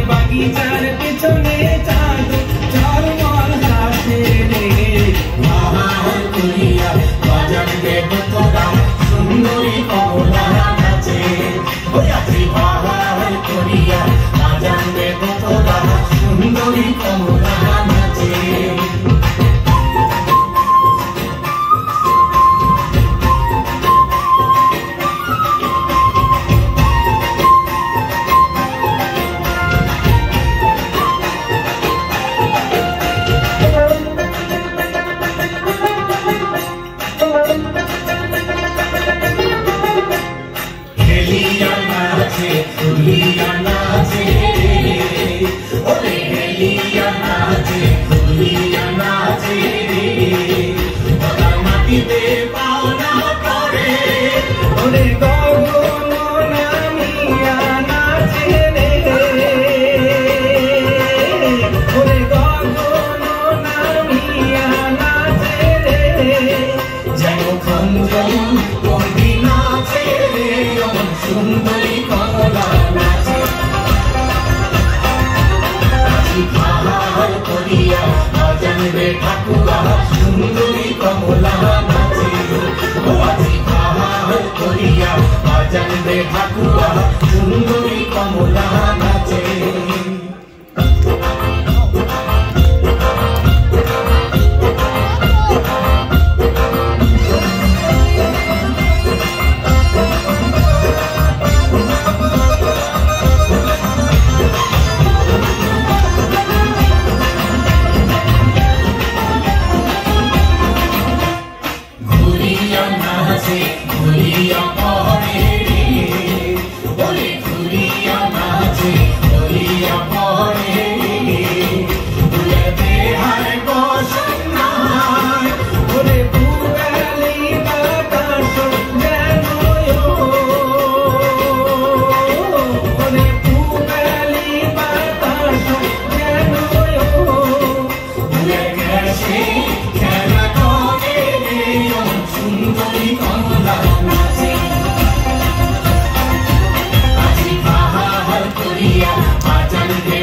বাগিচার পিছনে চাঁদ ঝলমল হাসে রে বাহার করিয়া বাজান দেব তোরা সুন্দরী কমলা নাচে ওয়াজি বাহার করিয়া বাজান দেব তোরা সুন্দরী কমলা নাচে সুন্দরী কমলা নাচে বাহার করিয়া বাজান রে ঠাকুরা সুন্দরী কমলা নাচে ওয়াজি বাহার করিয়া বাজান রে ঠাকুরা সুন্দরী কমলা নাচে Bye.